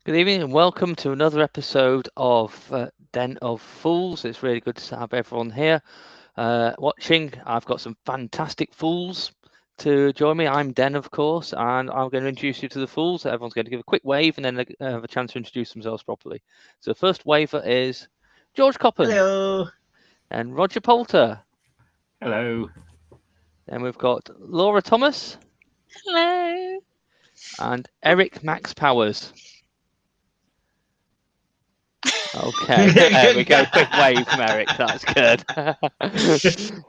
Good evening and welcome to another episode of Den of Fools. It's really good to have everyone here watching. I've got some fantastic fools to join me. I'm Den, of course, and I'm going to introduce you to the fools. Everyone's going to give a quick wave and then have a chance to introduce themselves properly. So the first waver is George Coppen. Hello. And Roger Poulter. Hello. Then we've got Laura Thomas. Hello. And Eric Max Powers. Okay, there we go. Quick wave from Eric. That's good.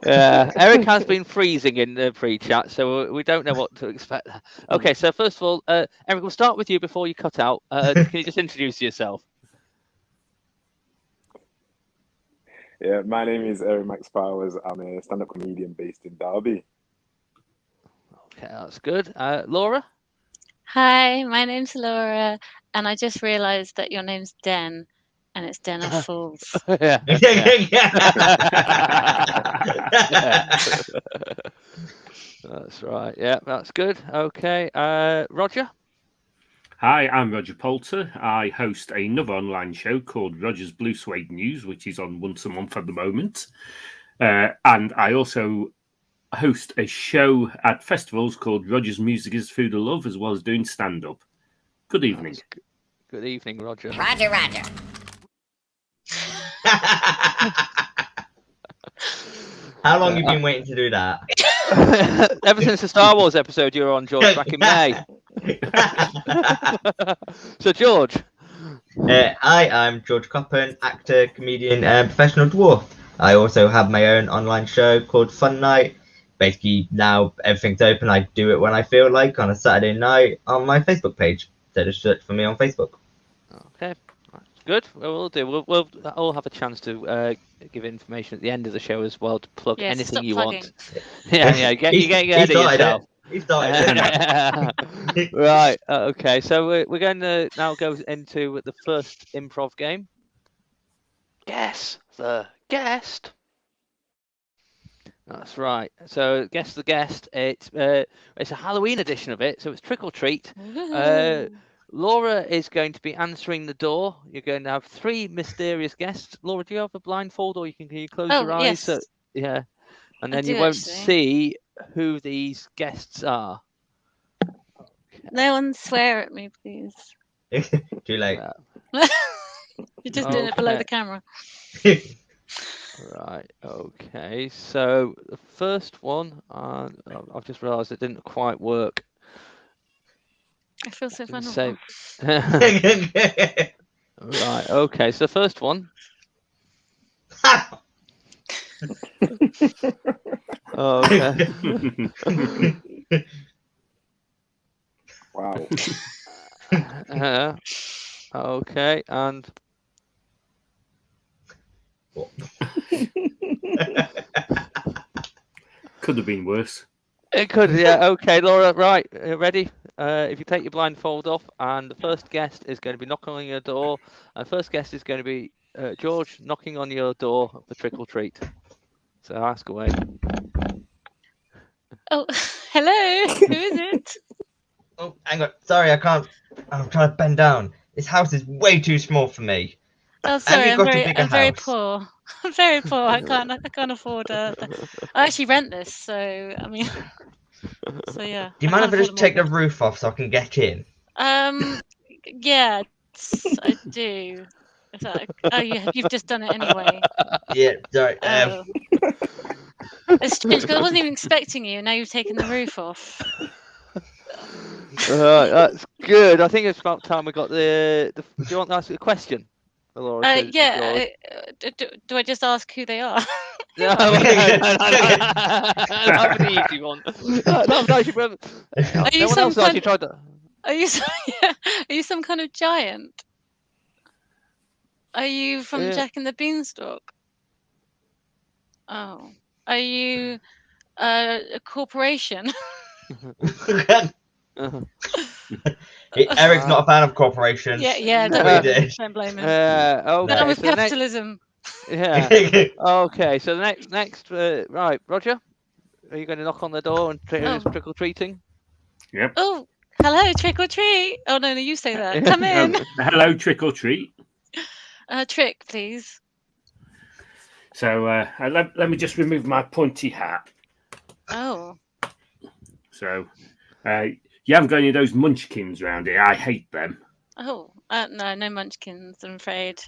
Eric has been freezing in the pre-chat, so we don't know what to expect. Okay, so first of all, Eric, we'll start with you before you cut out. Can you just introduce yourself? Yeah, my name is Eric Max Powers. I'm a stand-up comedian based in Derby. Okay, that's good. Laura? Hi, my name's Laura, and I just realised that your name's Den, and it's Den of Fools. Yeah. That's right. Yeah, that's good. Okay, Roger? Hi, I'm Roger Poulter. I host another online show called Roger's Blue Suede News, which is on once a month at the moment. And I also host a show at festivals called Roger's Music is Food of Love, as well as doing stand-up. Good evening. Good evening, Roger. Roger, Roger. How long have you been waiting to do that? Ever since the Star Wars episode you were on, George, back in May. So, George. Hi, I'm George Coppen, actor, comedian, and professional dwarf. I also have my own online show called Fun Night. Basically, now everything's open. I do it when I feel like on a Saturday night on my Facebook page. So just search for me on Facebook. Okay, that's good. We'll do. We'll all have a chance to give information at the end of the show as well to plug anything you want. Yeah. You get ahead of yourself. He started it. Right. Okay. So we're going to now go into the first improv game. Guess the guest. That's right. So guess the guest. It's a Halloween edition of it. So it's trick or treat. Laura is going to be answering the door. You're going to have three mysterious guests. Laura, do you have a blindfold, or can you close your eyes? Yes. So, yeah. And then I do, you won't actually. see who these guests are. No one swear at me, please. Too late. You're just doing it below Okay. the camera. Right. Okay. So the first one, I've just realised it didn't quite work. I feel so Didn't vulnerable. say- Right. Okay. So the first one. Okay. Wow. Okay. And Could have been worse. it could. Yeah. Okay, Laura. Right. Ready? If you take your blindfold off, and the first guest is going to be knocking on your door, and the first guest is going to be George knocking on your door for trick or treat. So ask away. Oh, hello. Who is it? Oh, hang on. Sorry, I can't. I'm trying to bend down. This house is way too small for me. Oh, sorry. you got a bigger I'm very house? poor. I'm very poor. I can't afford. I actually rent this, so I mean. So yeah. Do you mind if I just take the roof off so I can get in? Yeah, I do. Is that, you've just done it anyway. Yeah, sorry. Oh. It's strange because I wasn't even expecting you. Now you've taken the roof off. That's good. I think it's about time we got the do you want to ask a question? Laura, Yeah. Do I just ask who they are? No, that was an easy one. Are you No one some else actually tried that. Are you some kind of giant? Are you from Yeah. Jack and the Beanstalk? Oh. Are you a corporation? Eric's not a fan of corporations. Yeah, don't blame him. Okay. Not with so capitalism. Yeah. Okay. So the next, right, Roger, are you going to knock on the door and trick or treating? Yep. Oh, Hello, trick or treat. Oh no, you say that. Come in. Hello, trick or treat. Trick, please. So let me just remove my pointy hat. Oh. So you haven't got any of those munchkins around here. I hate them. Oh. No munchkins, I'm afraid.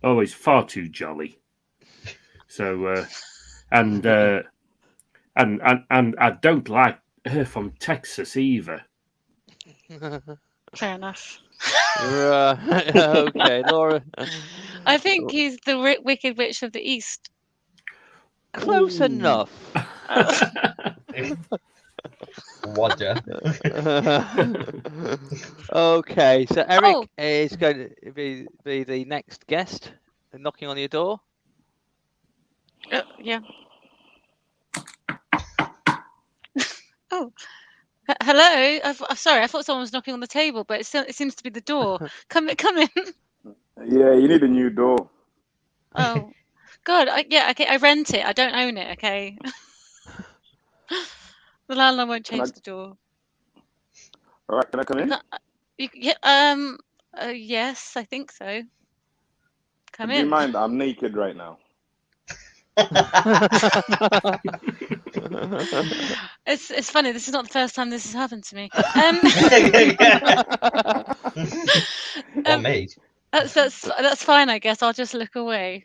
Always far too jolly. So and I don't like her from Texas either. Fair enough. Right. Okay, Laura. I think he's the Wicked Witch of the East. Close enough. Roger. Okay, so Eric is going to be the next guest knocking on your door. Yeah. Oh. Hello. Sorry, I thought someone was knocking on the table, but it seems to be the door. Come in. Yeah, you need a new door. Oh, God. Okay. I rent it. I don't own it. Okay. The landlord won't change the door. All right, can I come in? Yes, I think so. Come Do in. you mind? I'm naked right now. It's funny. This is not the first time this has happened to me. Or me. That's fine, I guess. I'll just look away.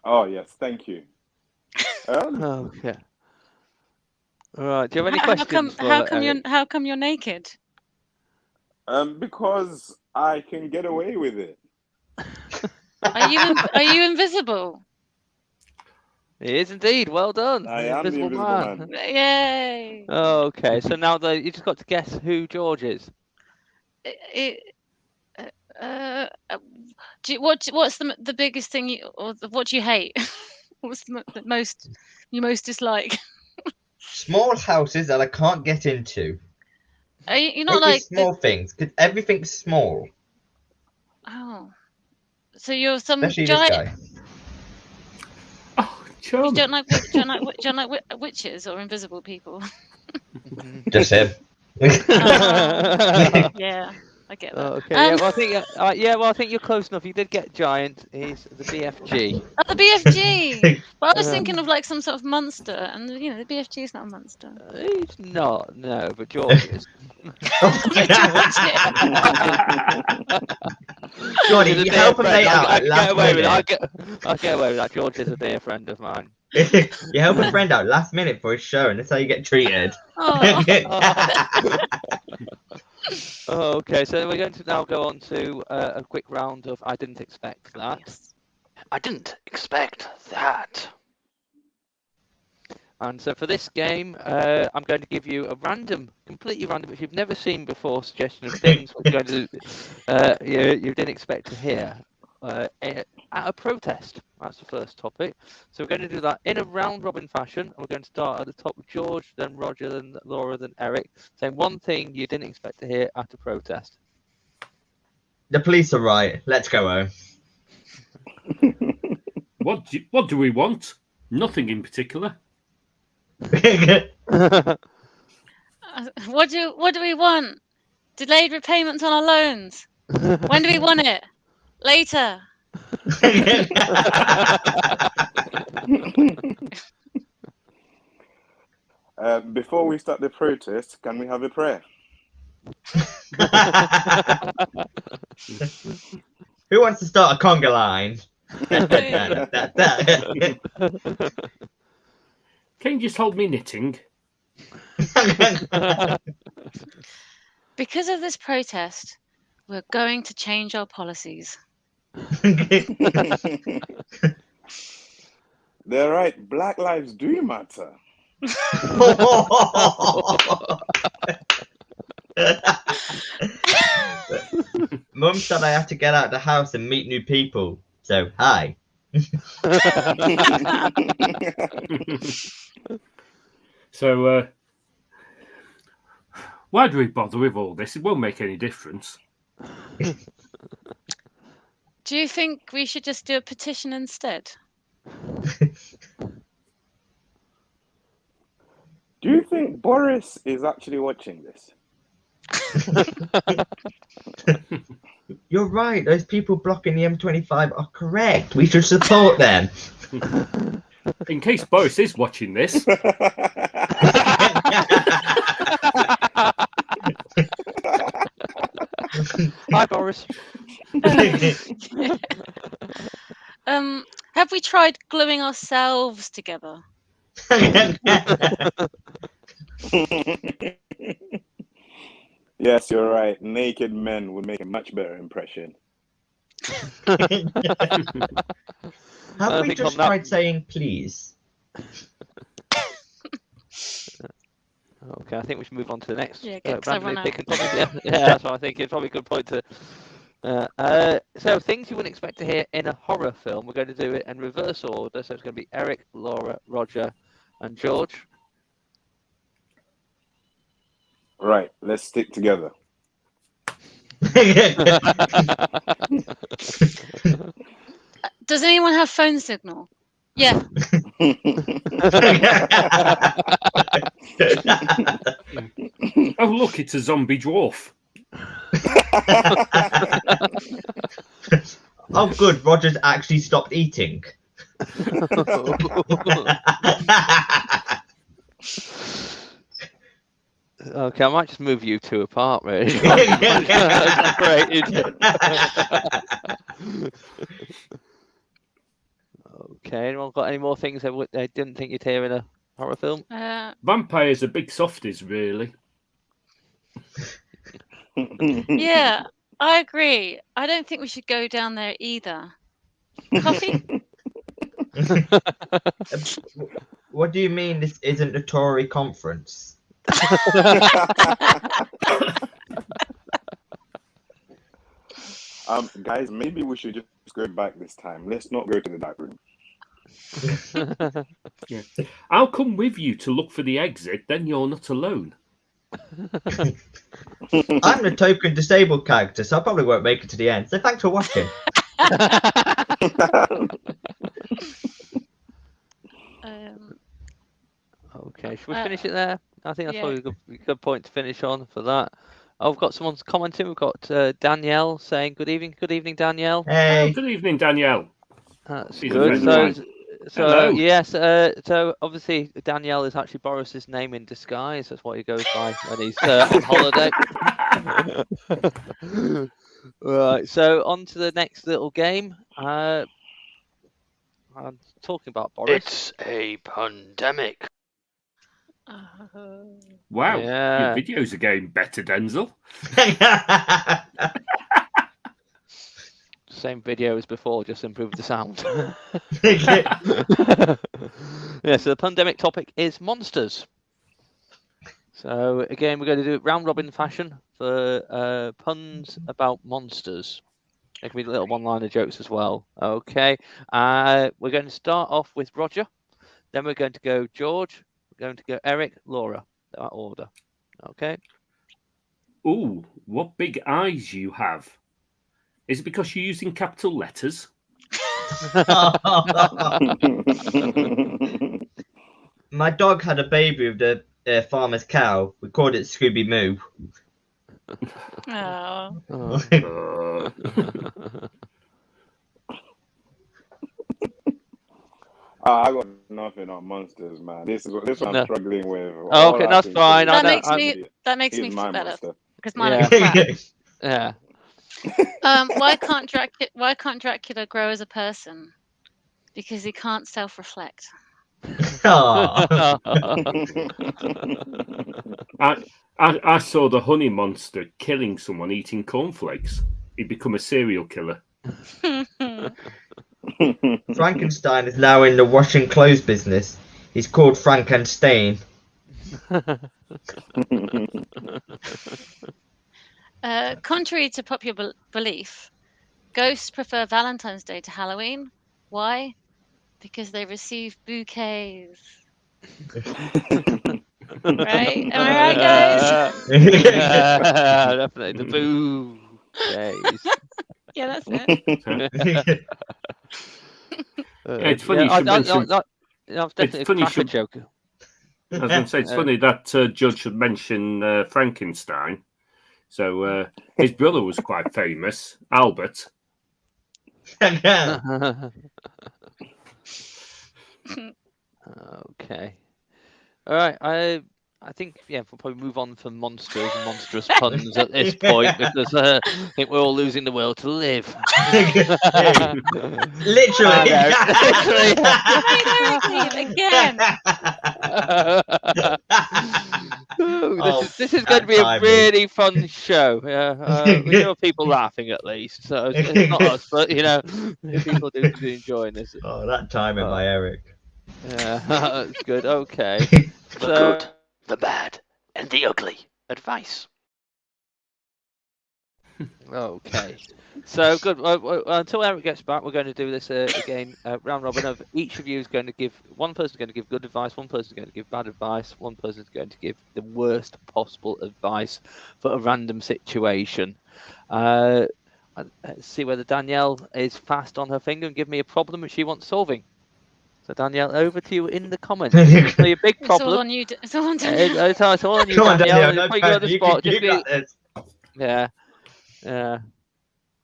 Oh yes, thank you. Okay. All right. Do you have any questions? How come you're naked? Because I can get away with it. Are you invisible? He is indeed. Well done. I am the invisible man. Yay! Okay, so now you just got to guess who George is. What's the biggest thing what do you hate? What's the most you most dislike? Small houses that I can't get into. You're not Maybe like small things, because everything's small. Oh, so you're some Especially giant. this guy. Oh, charming. Do you like witches or invisible people? Just him. Yeah, I get that. Okay. Well, I think you're close enough. You did get giant. He's the BFG. Oh, the BFG. Well, I was thinking of like some sort of monster, and the BFG is not a monster. He's not. No, but George is. Jordy, you help him mate out. I'll get away with that. George is a dear friend of mine. You help a friend out last minute for his show, and that's how you get treated. Okay, so we're going to now go on to a quick round of I didn't expect that. Yes. I didn't expect that. And so for this game, I'm going to give you a completely random, if you've never seen before, suggestion of things which you're going to, you didn't expect to hear at a protest. That's the first topic. So we're going to do that in a round-robin fashion. We're going to start at the top with George, then Roger, then Laura, then Eric, saying one thing you didn't expect to hear at a protest. The police are right. Let's go home. What do we want? Nothing in particular. What do we want? Delayed repayments on our loans. When do we want it? Later. Before we start the protest, can we have a prayer? Who wants to start a conga line? Can you just hold me knitting? Because of this protest, we're going to change our policies. They're right. Black lives do matter. Mum said I have to get out of the house and meet new people. So, hi. So, why do we bother with all this? It won't make any difference. Do you think we should just do a petition instead? Do you think Boris is actually watching this? You're right. Those people blocking the M25 are correct. We should support them. In case Boris is watching this, Hi, Boris. Have we tried gluing ourselves together? Yes, you're right. Naked men would make a much better impression. Have I we think just on that- tried saying please? Okay, I think we should move on to the next. Yeah, good, 'cause I run Brandon, yeah, that's what I think. It's probably a good point to. So things you wouldn't expect to hear in a horror film. We're going to do it in reverse order. So it's going to be Eric, Laura, Roger, and George. Right, let's stick together. Does anyone have phone signal? Yeah. oh look, it's a zombie dwarf. Oh, good. Roger's actually stopped eating. Okay, I might just move you two apart, really. That's great, isn't it? Okay, anyone got any more things they didn't think you'd hear in a horror film? Vampires are big softies, really. Yeah, I agree. I don't think we should go down there either. Coffee? What do you mean this isn't a Tory conference? Guys, maybe we should just go back this time. Let's not go to the back room. Yeah. I'll come with you to look for the exit, then you're not alone. I'm the token disabled character, so I probably won't make it to the end. So thanks for watching. Okay, should we finish it there? I think that's Yeah. probably a good point to finish on for that. Oh, we've got someone's commenting. We've got Danielle saying good evening. Good evening, Danielle. Hey. Oh, good evening, Danielle. That's She's a good. friend of So Hello. yes, so obviously Danielle is actually Boris's name in disguise. That's what he goes by when he's on holiday. Right. So on to the next little game. I'm talking about Boris. It's a pandemic. Wow, Yeah. your videos are getting better, Denzil. Same video as before, just improved the sound. Yeah, so the pandemic topic is monsters. So again, we're going to do it round robin fashion for puns about monsters. There can be little one-liner jokes as well. Okay, we're going to start off with Roger, then we're going to go George, we're going to go Eric, Laura, that order. Okay. Ooh, what big eyes you have. Is it because you're using capital letters? My dog had a baby with the farmer's cow. We called it Scooby Moo. I got nothing on monsters, man. This is what I'm struggling with. Oh, okay, that's fine. That makes me feel better monster. because mine are crap. Yeah. Why can't Dracula grow as a person? Because he can't self-reflect. I saw the honey monster killing someone eating cornflakes. He'd become a serial killer. Frankenstein is now in the washing clothes business. He's called Frankenstein. Contrary to popular belief, ghosts prefer Valentine's Day to Halloween. Why? Because they receive bouquets. Right? Am I right, guys? Yeah, definitely. The bouquets. Yeah, that's it. It's funny you should mention... That was definitely a cracker joke. I was going to say, it's funny that Judge should mention Frankenstein, So his brother was quite famous, Albert. Okay. All right. I think we'll probably move on from monsters and monstrous puns at this point because I think we're all losing the will to live. Literally. Again. This is going to be a really fun show. We know people laughing at least, so it's not us, but people do be enjoying this. Oh, that timing by Eric. Yeah, that's good. Okay. The good, the bad, and the ugly. Advice. Okay. So good. Until Eric gets back, we're going to do this again, round robin of each of you is going to give, one person is going to give good advice, one person is going to give bad advice, one person is going to give the worst possible advice for a random situation. Let's see whether Danielle is fast on her finger and give me a problem that she wants solving. So Danielle, over to you in the comments. It's a big problem. It's all on you. It's all on Danielle. It's all on you, Come on, Danielle. Danielle. Put you on the spot. You got this. Yeah.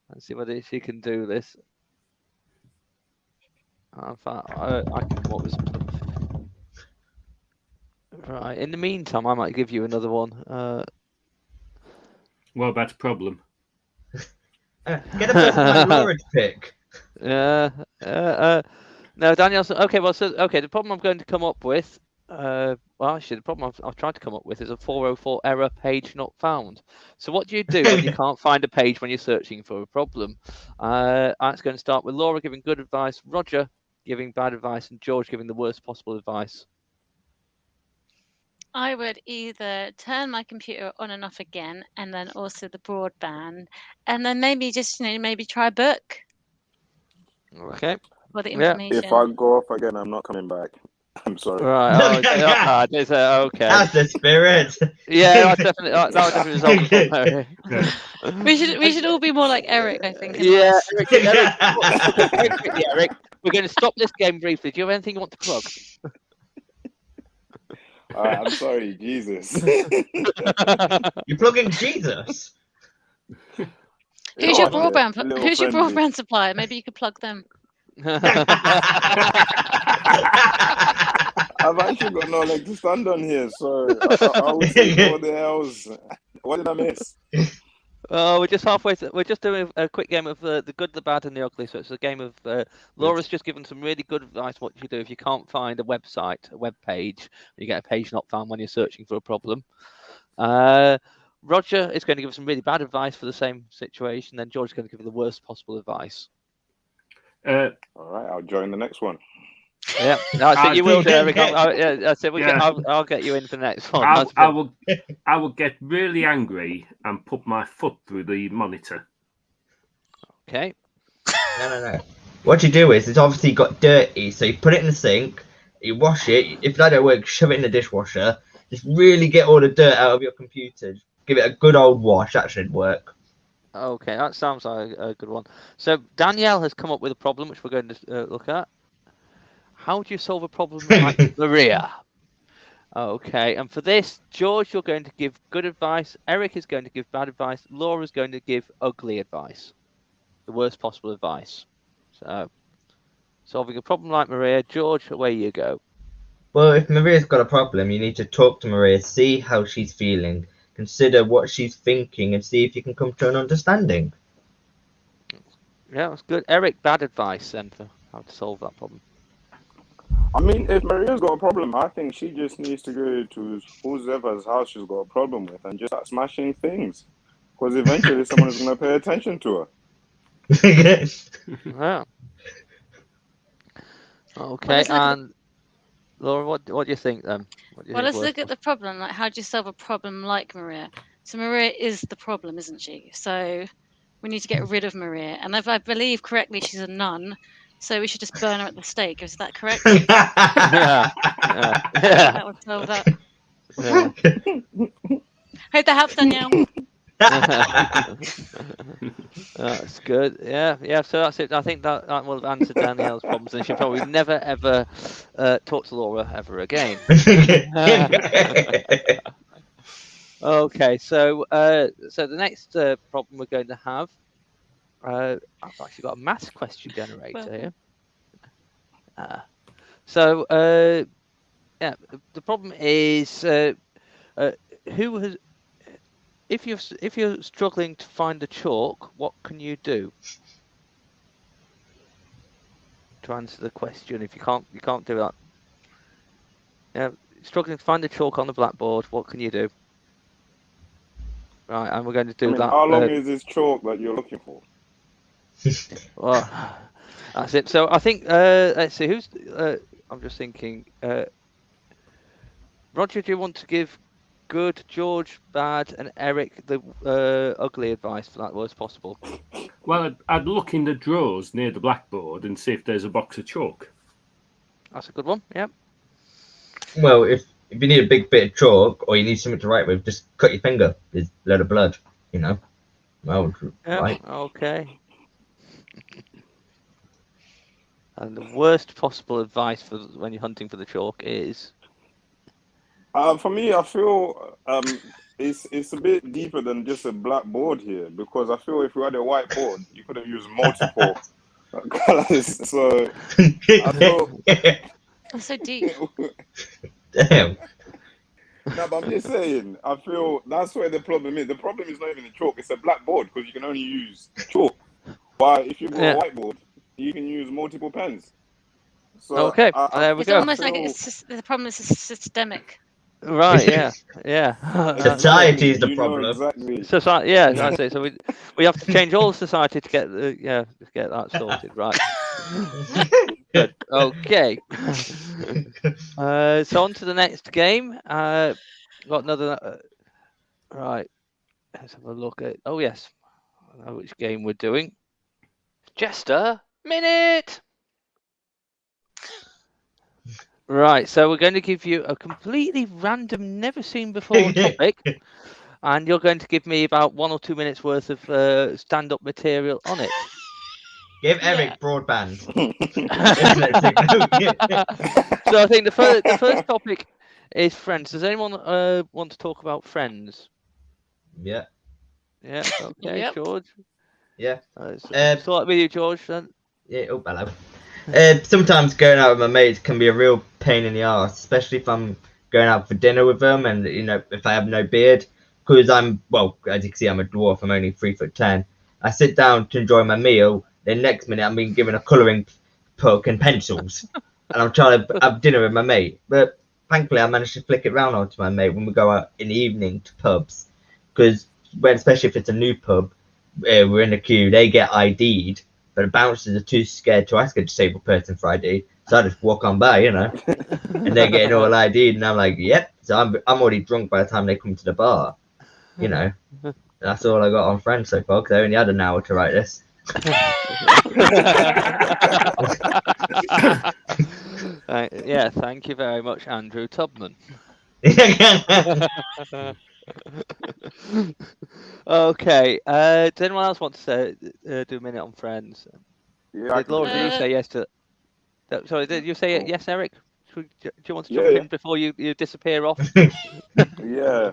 Let's see whether she can do this. In fact, I can come up with some. Right. In the meantime, I might give you another one. What about a problem? Get a person like Laura to pick. No, Daniel's okay. Well, the problem I'm going to come up with, actually, the problem I've tried to come up with is a 404 error, page not found. So what do you do when you can't find a page when you're searching for a problem? It's going to start with Laura giving good advice, Roger giving bad advice, and George giving the worst possible advice. I would either turn my computer on and off again, and then also the broadband, and then maybe just maybe try a book. Okay. For the information. If I go off again, I'm not coming back. I'm sorry. Right. Okay. That's the spirit. Yeah, that would definitely resolve the problem. We should all be more like Eric, I think. Yeah, Eric, we're going to stop this game briefly. Do you have anything you want to plug? I'm sorry, Jesus. You're plugging Jesus. Who's your broadband supplier? Maybe you could plug them. I've actually got no leg to stand on here, so I would say what the hell's. What did I miss? Oh, we're just halfway. We're just doing a quick game of the good, the bad, and the ugly. So it's a game of Laura's just given some really good advice. What you do if you can't find a website, a web page, you get a page not found when you're searching for a problem. Roger is going to give some really bad advice for the same situation. Then George is going to give you the worst possible advice. All right, I'll join the next one. Yeah, I think you will, Derek. I'll get you in for the next one. I will get really angry and put my foot through the monitor. Okay. No. What you do is, it's obviously got dirty, so you put it in the sink, you wash it. If that don't work, shove it in the dishwasher. Just really get all the dirt out of your computer. Give it a good old wash. That should work. Okay, that sounds like a good one. So Danielle has come up with a problem which we're going to look at. How do you solve a problem like Maria? Okay, and for this, George, you're going to give good advice. Eric is going to give bad advice. Laura's going to give ugly advice, the worst possible advice. So, solving a problem like Maria, George, away you go. Well, if Maria's got a problem, you need to talk to Maria, see how she's feeling, consider what she's thinking, and see if you can come to an understanding. Yeah, that's good. Eric, bad advice then for how to solve that problem. I mean, if Maria's got a problem, I think she just needs to go to whoever's house she's got a problem with and just start smashing things. Because eventually someone is going to pay attention to her. Yeah. Okay, and Laura, what do you think then? Let's look at the problem. Like, how do you solve a problem like Maria? So Maria is the problem, isn't she? So we need to get rid of Maria. And if I believe correctly, she's a nun. So we should just burn her at the stake. Is that correct? Yeah. That would solve that. Yeah. Hope that helps, Danielle. That's good. Yeah. So that's it. I think that will have answered Danielle's problems, and she'll probably never ever talk to Laura ever again. Okay, so the next problem we're going to have, I've actually got a maths question generator here. So yeah, the problem is who has. If you're struggling to find the chalk, what can you do to answer the question? If you can't do that. Yeah, struggling to find the chalk on the blackboard, what can you do? Right, and we're going to do that. How long is this chalk that you're looking for? Well, that's it. So I think let's see who's. I'm just thinking. Roger, do you want to give good, George bad, and Eric the ugly advice for that worst possible? Well, I'd look in the drawers near the blackboard and see if there's a box of chalk. That's a good one. Yep. Well, if you need a big bit of chalk or you need something to write with, just cut your finger. There's a load of blood, you know. Well, Yep. right. Okay. And the worst possible advice for when you're hunting for the chalk is. For me, I feel it's a bit deeper than just a blackboard here, because I feel if you had a whiteboard, you could have used multiple colors. So I feel. That's so deep. Damn. No, but I'm just saying, I feel that's where the problem is. The problem is not even the chalk, it's a blackboard, because you can only use chalk. But if you've got a whiteboard, you can use multiple pens. So okay, there we it's go. Almost like the problem is systemic. Right, yeah. Society is the problem. Exactly. Society, yeah, that's it. So we have to change all of society to get that sorted, right? Good. Okay. So on to the next game. Got another. Right. Let's have a look at. Oh yes, I know which game we're doing. Jester Minute. Right, so we're going to give you a completely random, never seen before topic, and you're going to give me about 1 or 2 minutes worth of stand-up material on it. Give Eric broadband. So I think the first topic is Friends. Does anyone want to talk about Friends? Yeah. Yeah. Okay, Yep. George. Yeah. Start with you, George. Then. Yeah. Oh, hello. Sometimes going out with my mates can be a real pain in the arse, especially if I'm going out for dinner with them, and if I have no beard, because as you can see, I'm a dwarf. I'm only 3'10". I sit down to enjoy my meal. Then next minute, I'm being given a colouring book and pencils, and I'm trying to have dinner with my mate. But thankfully, I managed to flick it round onto my mate when we go out in the evening to pubs, because especially if it's a new pub, we're in the queue. They get ID'd. But the bouncers are too scared to ask a disabled person for ID, so I just walk on by, and they're getting all ID'd, and I'm like, yep. So I'm already drunk by the time they come to the bar, That's all I got on Friends so far, because I only had an hour to write this. Yeah, thank you very much, Andrew Tubman. Okay. Does anyone else want to do a minute on Friends? Yeah, Laura, did you say yes to that? Sorry, did you say yes, Eric? Do you want to jump in before you disappear off? Yeah,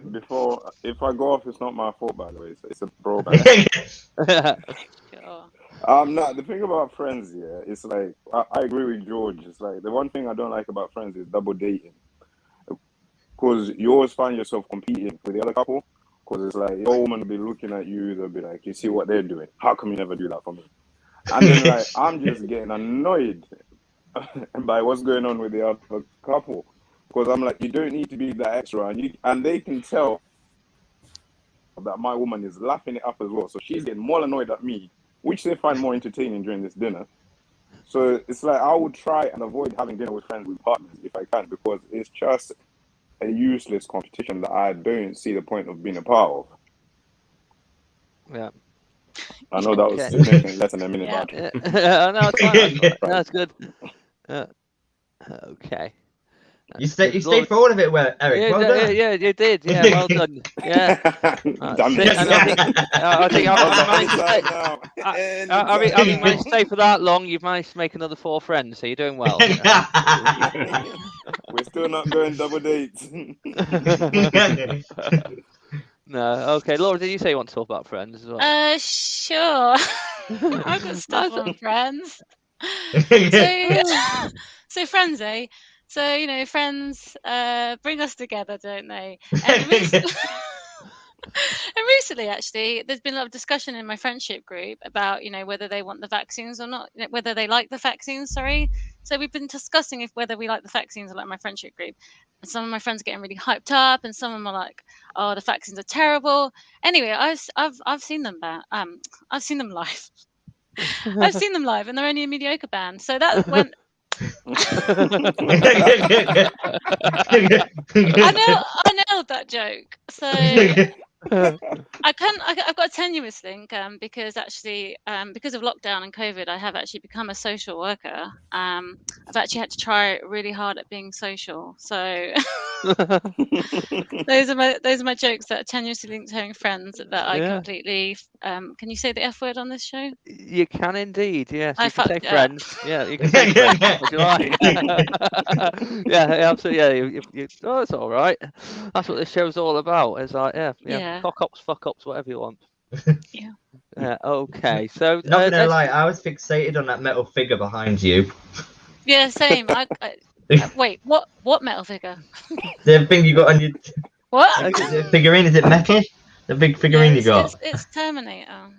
if I go off, it's not my fault, by the way. It's a broadband. No, the thing about Friends, it's like I agree with George. It's like the one thing I don't like about Friends is double dating, because you always find yourself competing with the other couple. Because it's like your woman will be looking at you, they'll be like, you see what they're doing. How come you never do that for me? And then like I'm just getting annoyed by what's going on with the other couple, because I'm like, you don't need to be that extra, and they can tell that my woman is laughing it up as well. So she's getting more annoyed at me, which they find more entertaining during this dinner. So it's like I would try and avoid having dinner with friends with partners if I can, because it's just a useless competition that I don't see the point of being a part of. Yeah. I know that was significant less than a minute. Yeah. No, it's fine. That's good. Okay. You stayed for all of it, well, Eric. Well done. Yeah, you did. Yeah, well done. Yeah. I think having managed to stay for that long, you've managed to make another 4 friends, so you're doing well. We're still not going double dates. No. Okay, Laura, did you say you want to talk about Friends as well? Sure. I've got stuff on Friends. So Friends, eh? So Friends bring us together, don't they? And recently, actually, there's been a lot of discussion in my friendship group about whether they want the vaccines or not, whether they like the vaccines. Sorry. So we've been discussing whether we like the vaccines or like my friendship group. And some of my friends are getting really hyped up, and some of them are like, "Oh, the vaccines are terrible." Anyway, I've seen them I've seen them live. I've seen them live, and they're only a mediocre band. So that went. I nailed that joke. So I've got a tenuous link because actually because of lockdown and COVID, I have actually become a social worker. I've actually had to try really hard at being social. So those are my jokes that are tenuously linked to having friends that I completely. Can you say the F word on this show? You can indeed, yes. I You can say fucked it friends. Yeah, you can say friends if you like. Yeah, absolutely. Yeah, oh, it's all right. That's what this show's all about. It's like, Yeah. cock ups, fuck ups, whatever you want. Yeah. Okay, so Not gonna lie, I was fixated on that metal figure behind you. Yeah, same. Wait, what metal figure? The thing you got on your What? figurine, is it metal? The big figurine you got. It's Terminator.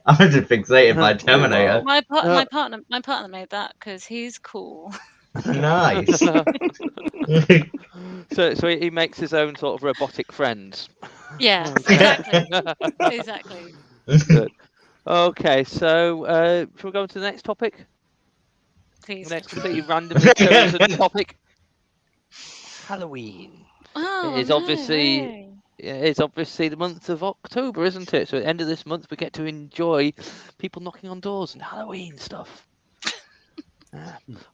I was just fixated by Terminator. My partner made that because he's cool. Nice. So he makes his own sort of robotic friends. Yeah, exactly. Good. Okay, so shall we go on to the next topic? Please. The next completely randomly chosen topic. Halloween. Oh, It's obviously the month of October, isn't it? So at the end of this month, we get to enjoy people knocking on doors and Halloween stuff.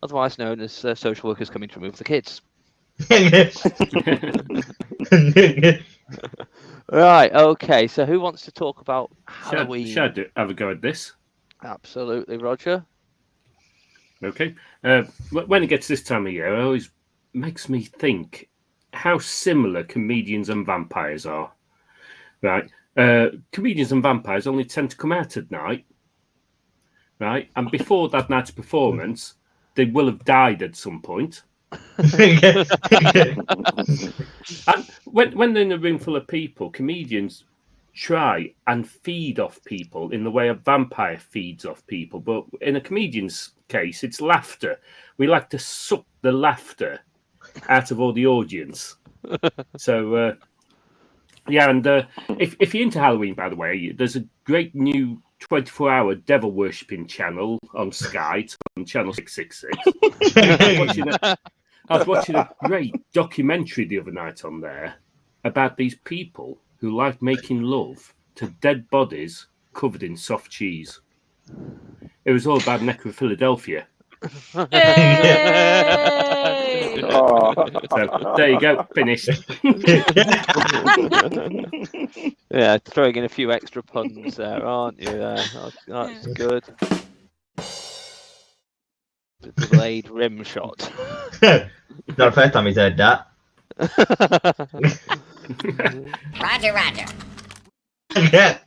Otherwise known as social workers coming to remove the kids. Right, okay, so who wants to talk about Halloween? Should I have a go at this? Absolutely, Roger. Okay. When it gets this time of year, it always makes me think how similar comedians and vampires are. Right? Comedians and vampires only tend to come out at night. Right? And before that night's performance, they will have died at some point. And when they're in a room full of people, comedians try and feed off people in the way a vampire feeds off people. But in a comedian's case, it's laughter. We like to suck the laughter out of all the audience. So, and if you're into Halloween, by the way, there's a great new 24-hour devil worshipping channel on Sky. It's on channel 666. I was watching a great documentary the other night on there about these people who like making love to dead bodies covered in soft cheese. It was all about Necrophiladelphia. Yay! So there you go, finished. Yeah, throwing in a few extra puns there, aren't you? That's good. The delayed rim shot. Not the first time he's heard that. Roger. Yeah,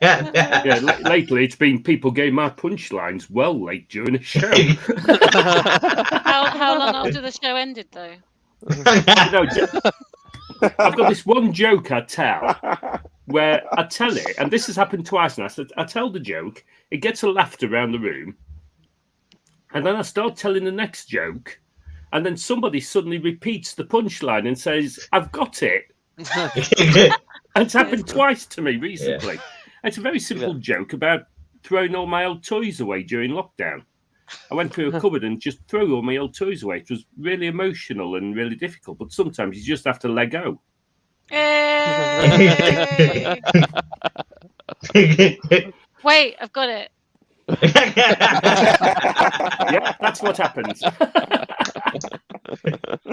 lately it's been people getting my punchlines well late during the show. How long after the show ended, though? I've got this one joke I tell where I tell it, and this has happened twice now. So I tell the joke, it gets a laughter around the room, and then I start telling the next joke, and then somebody suddenly repeats the punchline and says, "I've got it." And it's happened twice to me recently. Yeah. It's a very simple joke about throwing all my old toys away during lockdown. I went through a cupboard and just threw all my old toys away. It was really emotional and really difficult, but sometimes you just have to let go. Wait, I've got it. Yeah, that's what happens. Has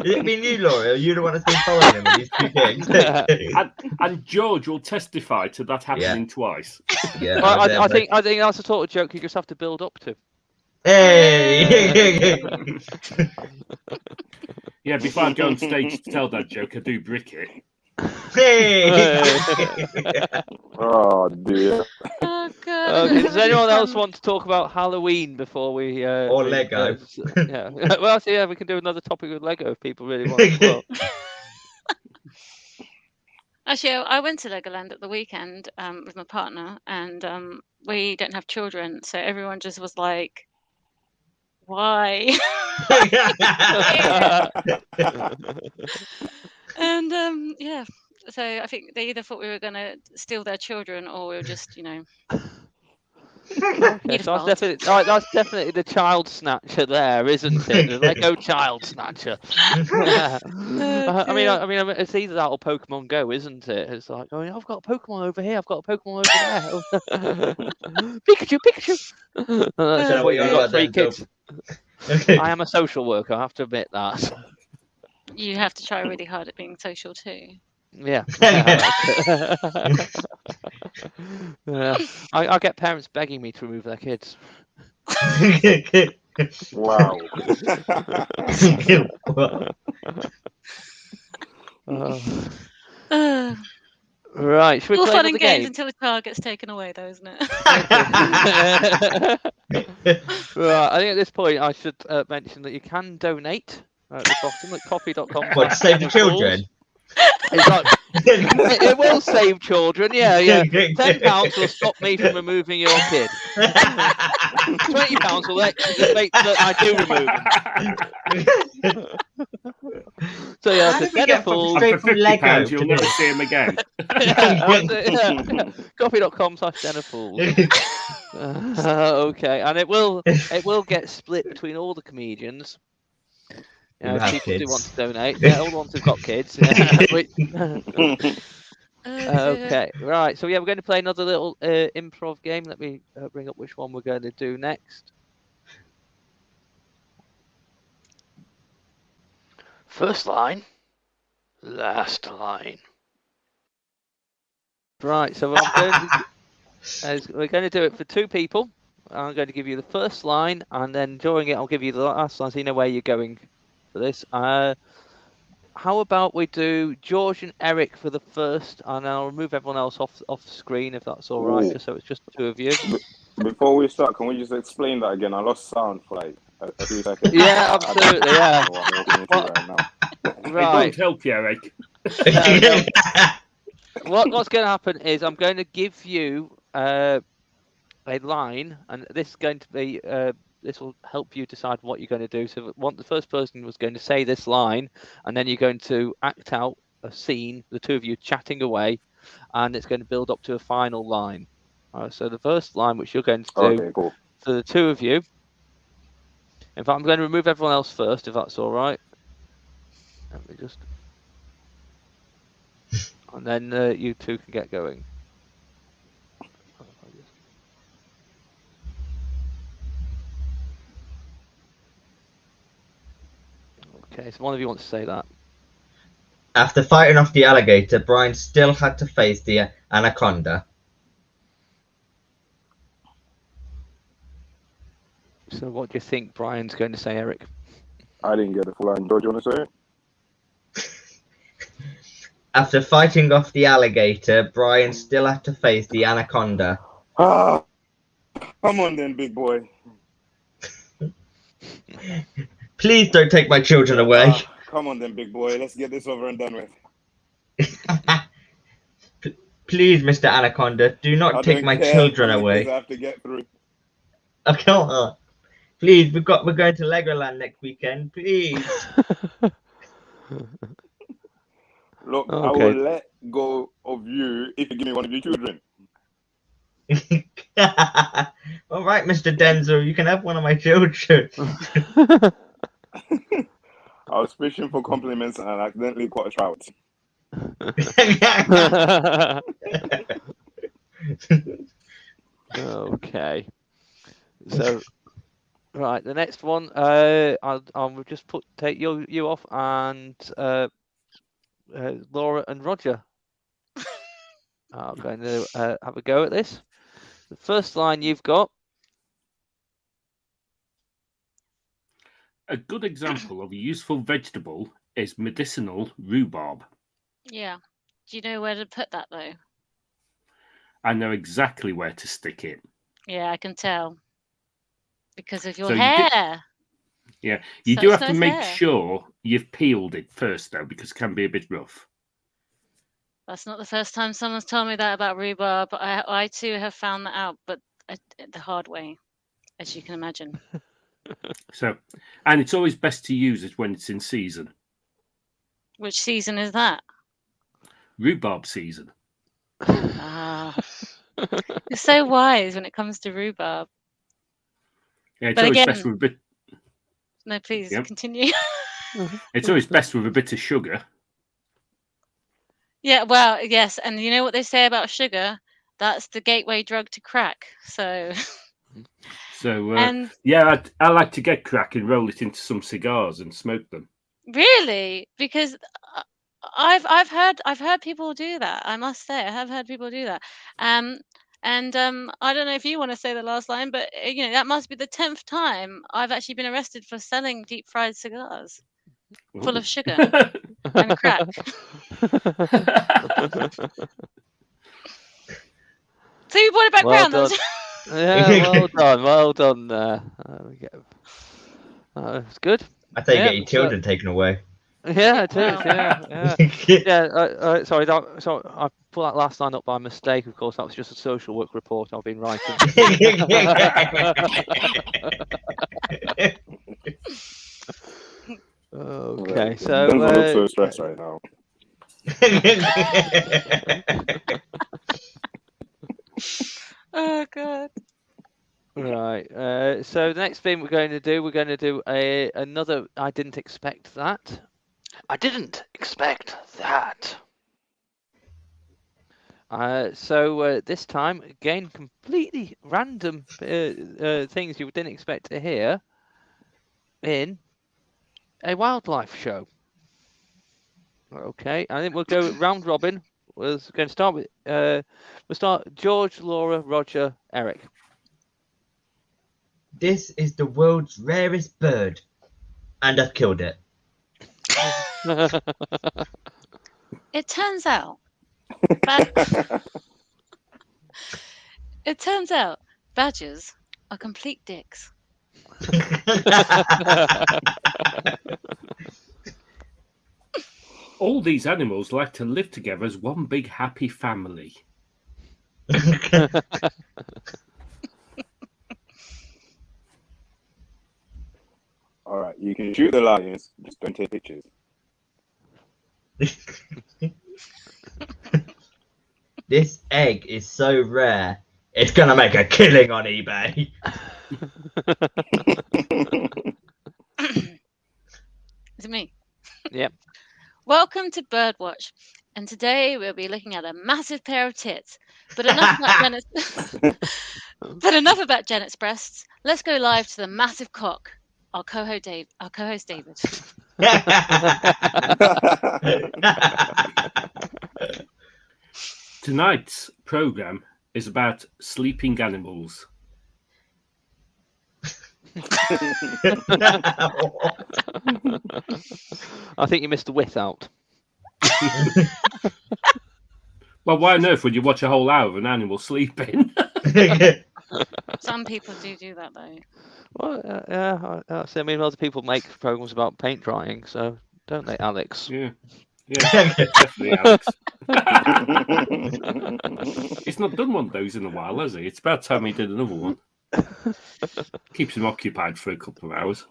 it been you, Laura? You're the one that's been following him with these two gigs. and George will testify to that happening twice. Yeah, I think that's a sort of joke you just have to build up to. Hey! Yeah, before I go on stage to tell that joke, I do brick it. Hey! Oh dear. Oh god. Okay, does anyone else Fun. want to talk about Halloween before we? Or Lego. Yeah. Well, so yeah, we can do another topic with Lego if people really want as well. Actually, I went to Legoland at the weekend with my partner, and we don't have children, so everyone just was like, "Why?" And yeah, so I think they either thought we were going to steal their children, or we were just, Okay, so that's definitely the child snatcher there, isn't it? The Lego child snatcher. I mean, it's either that or Pokemon Go, isn't it? It's like, oh, I've got a Pokemon over here, I've got a Pokemon over there. Pikachu, Pikachu. I don't know what you're on You've got about 3 then, kids. I am a social worker, I have to admit that. You have to try really hard at being social too. Yeah. Yeah. I get parents begging me to remove their kids. Wow. Right, should we All play fun another and games game? until the child gets taken away, though, isn't it? Right, I think at this point I should mention that you can donate at the bottom at coffee.com. What, to save the children? It's like, it will save children, yeah. £10 will stop me from removing your kid. £20 will make that I do remove them. So yeah, How the did we get Dennerfools. straight from Lego £50, you'll to never this? see him again. Coffee.com/Dennerfools. Okay, and it will get split between all the comedians. Who have people do kids. want to donate. Yeah, all the ones who've got kids. Okay, right. So yeah, we're going to play another little improv game. Let me bring up which one we're going to do next. First line, last line. Right. So we're going to do it for 2 people. I'm going to give you the first line, and then during it, I'll give you the last line, so you know where you're going for this. How about we do George and Eric for the first, and I'll remove everyone else off the screen if that's all right, Ooh. just so it's just the 2 of you. Before we start, can we just explain that again? I lost sound for like a few seconds. Yeah, absolutely, yeah. It Right. won't help you, Eric. No. What's going to happen is I'm going to give you a line, and this is going to be this will help you decide what you're going to do. So the first person was going to say this line, and then you're going to act out a scene, the 2 of you chatting away, and it's going to build up to a final line. So the first line, which you're going to do Okay, cool. for the 2 of you. In fact, I'm going to remove everyone else first, if that's all right. Let me just, and then you 2 can get going. Okay, so one of you wants to say that. After fighting off the alligator, Brian still had to face the anaconda. So what do you think Brian's going to say, Eric? I didn't get the full line. George, you want to say it? After fighting off the alligator, Brian still had to face the anaconda. Ah, come on then, big boy. Please don't take my children away. Come on then, big boy. Let's get this over and done with. Please, Mr. Anaconda, do not take my children away. I have to get through. Oh, come on. Please, we're going to Legoland next weekend. Please. Look, Okay. I will let go of you if you give me one of your children. All right, Mr. Denzil, you can have one of my children. I was fishing for compliments and I accidentally caught a trout. Okay. So, right, the next one, I'll just take you off, and Laura and Roger are going to have a go at this. The first line you've got. A good example of a useful vegetable is medicinal rhubarb. Yeah. Do you know where to put that though? I know exactly where to stick it. Yeah, I can tell. Because of your So hair. You do have to Such make hair. sure you've peeled it first, though, because it can be a bit rough. That's not the first time someone's told me that about rhubarb. I too have found that out, but the hard way, as you can imagine. So, and it's always best to use it when it's in season. Which season is that? Rhubarb season. Ah, you're so wise when it comes to rhubarb. Yeah, it's But always again- best with a bit. No, please Yep. continue. It's always best with a bit of sugar. Yeah, well, yes, and you know what they say about sugar? That's the gateway drug to crack. So, So, and yeah, I like to get crack and roll it into some cigars and smoke them. really, because I've heard people do that. I must say, I have heard people do that. And I don't know if you want to say the last line, but you know that must be the 10th time I've actually been arrested for selling deep fried cigars full of sugar and crack. So you brought it back Well round. done. Yeah, well done. There we go. It's good. I thought you Yeah, get your children taken away. Yeah, it is. Wow. Yeah. Sorry, I put that last line up by mistake. Of course, that was just a social work report I've been writing. Okay, so Denzil looks so stressed right now. Oh god. right. So the next thing we're going to do another. I didn't expect that. I didn't expect that. So this time, again, completely random things you didn't expect to hear in a wildlife show. Okay, I think we'll go round robin. We're going to start with we'll start George, Laura, Roger, Eric. This is the world's rarest bird, and I've killed it. It turns out badgers are complete dicks. All these animals like to live together as one big happy family. All right, you can shoot the lions, just don't take pictures. This egg is so rare, it's gonna make a killing on eBay. Is it me? Yep. Welcome to Birdwatch, and today we'll be looking at a massive pair of tits. But enough about Janet's breasts. Let's go live to the massive cock. Our co-host David. Tonight's program is about sleeping animals. I think you missed the width out. Well, why on earth would you watch a whole hour of an animal sleeping? Some people do that though. Well, yeah. I mean, other people make programs about paint drying, so don't they, Alex? Yeah, definitely, Alex. He's not done one of those in a while, has he? It's about time he did another one. Keeps him occupied for a couple of hours.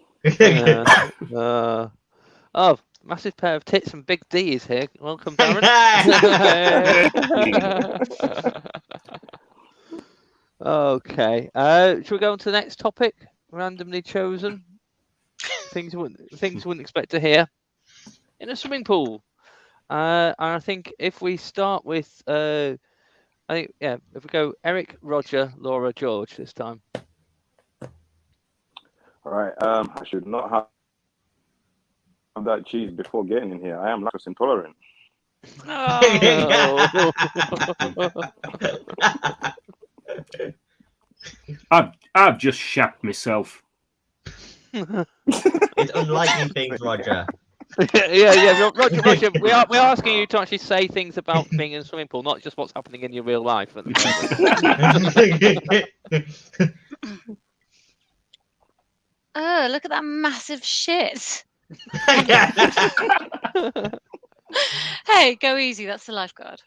Oh, massive pair of tits and big D is here. Welcome, Darren. Okay. Should we go on to the next topic? Randomly chosen. Things you wouldn't expect to hear in a swimming pool. And I think if we start with, if we go Eric, Roger, Laura, George this time. All right, I should not have that cheese before getting in here. I am lactose intolerant. I've just shat myself. It's unlikely things, Roger. yeah. Roger, we're asking you to actually say things about being in a swimming pool, not just what's happening in your real life at the moment. Oh, look at that massive shit. Hey, go easy. That's the lifeguard.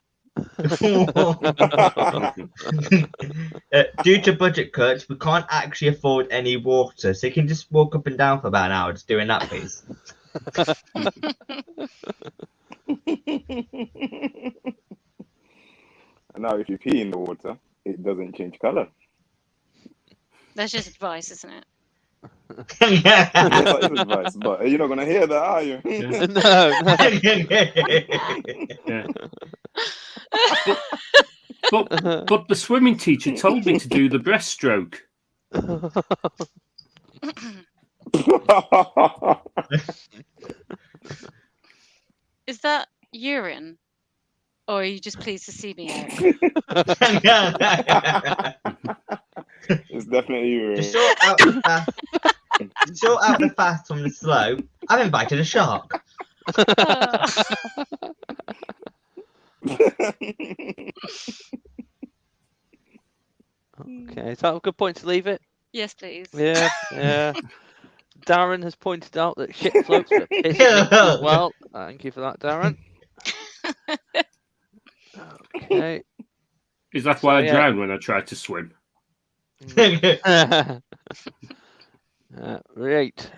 Due to budget cuts, we can't actually afford any water, so you can just walk up and down for about an hour just doing that, please. Now, if you pee in the water, it doesn't change color. That's just advice, isn't it? Yes, that is advice, but you're not gonna hear that, are you? No. But the swimming teacher told me to do the breaststroke. Is that urine? Or are you just pleased to see me, Eric? It's definitely you. To sort out the fast from the slow, I've invited a shark. Okay, is that a good point to leave it? Yes, please. Yeah. Darren has pointed out that shit floats but piss mix as well. Thank you for that, Darren. Okay. Is that why I drown when I try to swim? Right.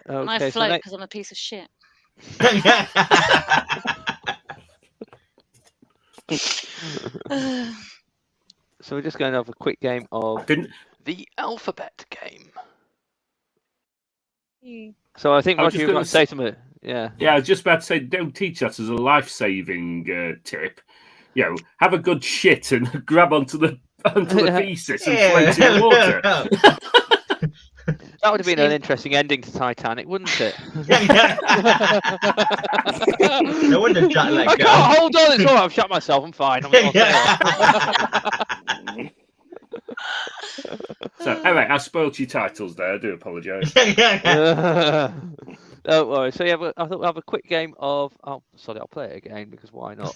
And I Okay. float because I'm a piece of shit. So we're just going to have a quick game of the alphabet game. So I think Roger, you were going to say something. Yeah. Yeah, I was just about to say, don't teach that as a life-saving tip. Have a good shit and grab onto the thesis and float in the water. That would have been an interesting ending to Titanic, wouldn't it? No wonder Jack let I go. can't hold on. It's all right. I've shut myself. I'm fine. So, anyway, I spoiled your titles there. I do apologise. Don't worry. So, I thought we'll have a quick game of... Oh, sorry, I'll play it again because why not?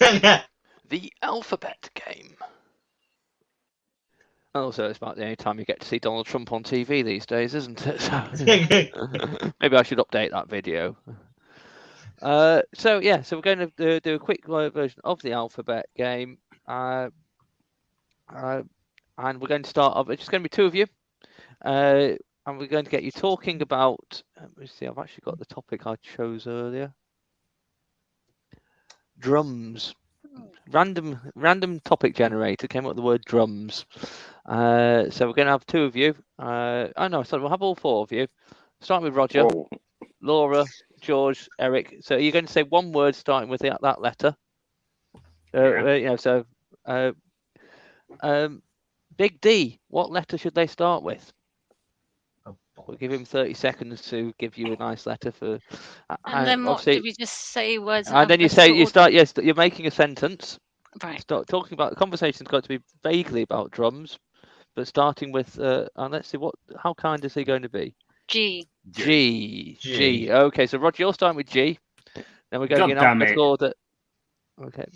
The alphabet game. And also, it's about the only time you get to see Donald Trump on TV these days, isn't it? So, maybe I should update that video. So we're going to do a quick version of the alphabet game. And we're going to start off. It's just going to be two of you. And we're going to get you talking about... Let me see, I've actually got the topic I chose earlier. Drums. Random topic generator came up with the word drums. So we're going to have two of you. We'll have all four of you. Starting with Roger, Laura, George, Eric. So you're going to say one word starting with that letter. Big D, what letter should they start with? We'll give him 30 seconds to give you a nice letter for. And then what? Did we just say words? And then you start. Yes, you're making a sentence. Right. Start talking about the conversation's got to be vaguely about drums, but starting with. And let's see how kind is he going to be? G. Okay, so Roger, you're starting with G. Then we're going in alphabetical order. Okay.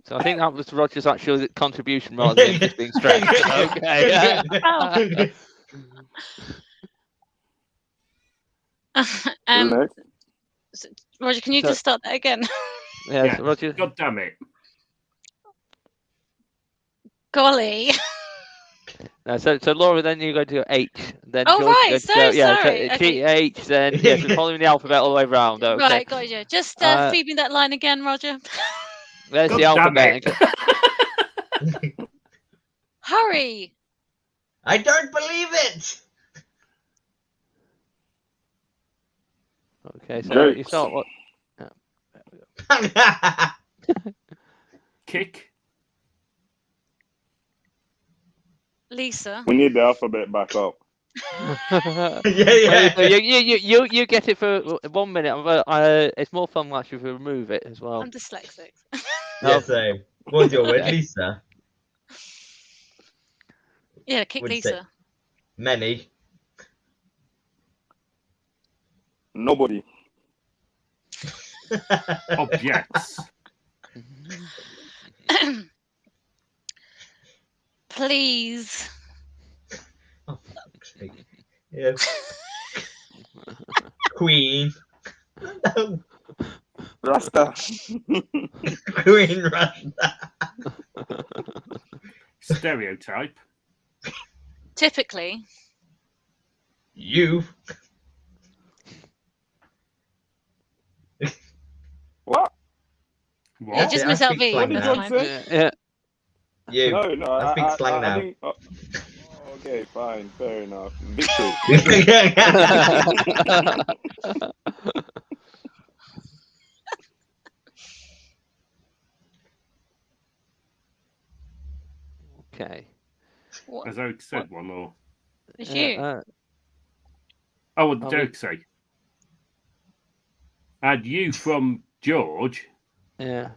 So I think that was Roger's actual contribution rather than just being stretched. Okay. Roger, can you just start that again? Yeah, so Roger. God damn it. Golly. No, so Laura, then you're going to go H. Then George right. Sorry. Okay. G, H, then yes, we're following the alphabet all the way around. Okay. Right, got you. Just feed me that line again, Roger. There's the alphabet. Hurry! I don't believe it. Okay, so you start what? Kick. Lisa. We need the alphabet back up. Yeah. You get it for 1 minute. It's more fun actually if we remove it as well. I'm dyslexic. Yeah, so what was your word, Lisa? Yeah, kick Lisa. Many. Nobody. Objects. Please. Oh, fuck's sake. Yeah. Queen. No. Rasta. Queen Rasta. Stereotype. Typically. You. What? What? Yeah, just I Miss speak LV slang What did now. George say? Yeah. You. No, no. I speak slang I now. think, okay, fine, fair enough. Victory. Okay. What? Has Eric said one or? It's you. Oh, what did Are Derek say? Had you from George? Yeah.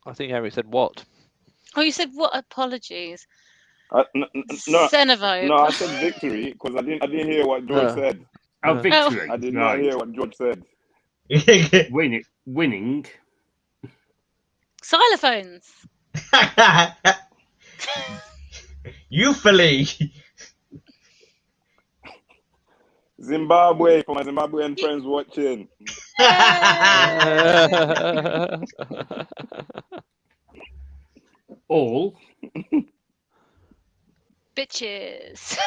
I think Eric said what? Oh, you said what? Apologies. No, Xenovobe. I said victory because I didn't hear what George said. Oh, No. victory. I did not Right. hear what George said. Winning. Xylophones. Euphony. Zimbabwe, for my Zimbabwean friends watching. All. Bitches.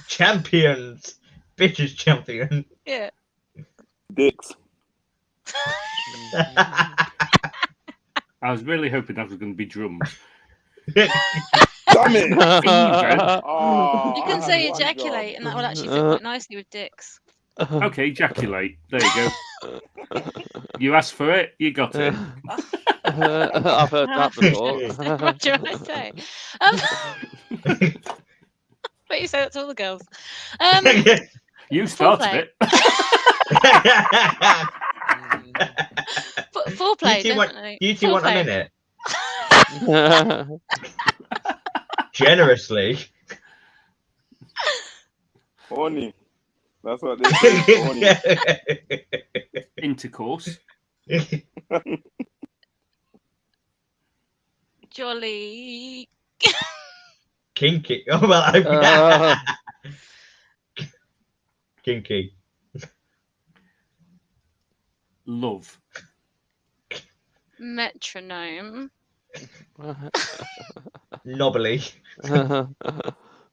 Champions. Bitches champion. Yeah. Dicks. I was really hoping that was going to be drums. Damn it! Oh, You I can had say one ejaculate, job. and that will actually fit quite nicely with dicks. Okay, ejaculate. There you go. You asked for it, you got it. I've heard that before. What do I say? But you say that to all the girls. You started Foreplay. it. Foreplay, Do definitely. you two want a Foreplay. minute? Generously. Horny. That's what they say. Horny. Intercourse. Jolly. Kinky. Oh well. Kinky. Love. Metronome. Knobbly.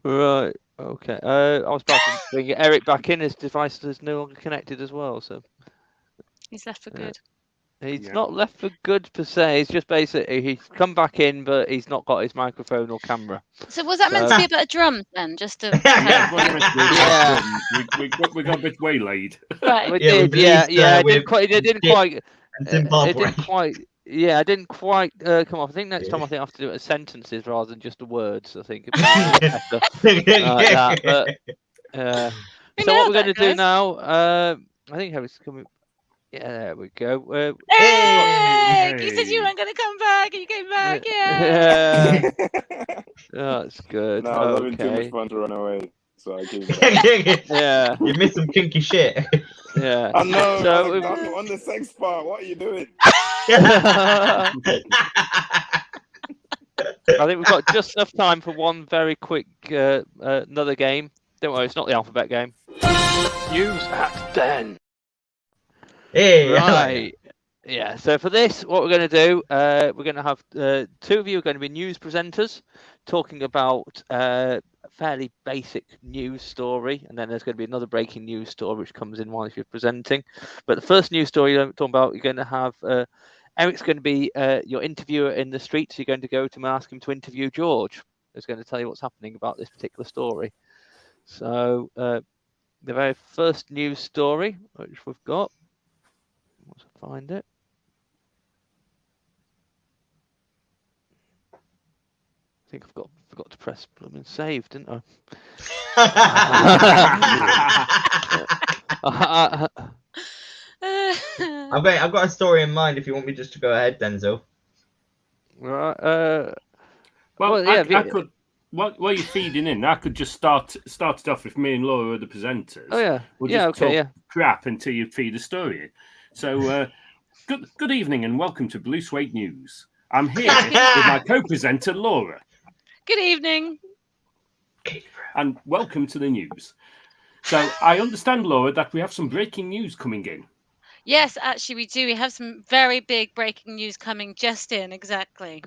Right. Okay. I was about to bring Eric back in. His device is no longer connected as well, so He's left for good. he's Yeah. not left for good per se. He's just basically he's come back in, but he's not got his microphone or camera. So was that meant to be about a drum then? Just to Yeah, it wasn't meant to be about Yeah. drums. We got a bit waylaid. right. We Yeah, we did, yeah, released, yeah. It with didn't quite. It didn't Dick quite. and It Zimbabwe. didn't quite. Yeah, it didn't quite come off. I think next time I have to do it as sentences rather than just the words. I think it'd be a bit better like that. But We so what nailed we're going to that, do guys. now? I think Eric's coming. Yeah, there we go. Eric, you said Hey. you weren't going to come back, and you came back. Yeah. Yeah, that's good. No, I was having too much Okay. fun to run away, so I came back. Yeah, You missed some kinky shit. yeah. I know. So On the sex part, what are you doing? I think we've got just enough time for one very quick another game. Don't worry, it's not the alphabet game. News at 10. Hey, Right. Yeah. So for this, what we're going to do, we're going to have two of you are going to be news presenters talking about a fairly basic news story, and then there's going to be another breaking news story which comes in while you're presenting. But the first news story you're talking about, you're going to have Eric's going to be your interviewer in the streets. You're going to go to him and ask him to interview George. He's going to tell you what's happening about this particular story. So the very first news story which we've got. Let's find it. I think I forgot to press blooming save, didn't I? I've got a story in mind if you want me just to go ahead, Denzil. Right. Well, Well, yeah, I could. while you're feeding in, I could just start it off with me and Laura are the presenters. Oh yeah, We'll yeah, just okay, talk crap until you feed a story. So, good evening and welcome to Blue Suede News. I'm here with my co-presenter Laura. Good evening. And welcome to the news. So, I understand, Laura, that we have some breaking news coming in. Yes, actually, we do. We have some very big breaking news coming just in. Exactly.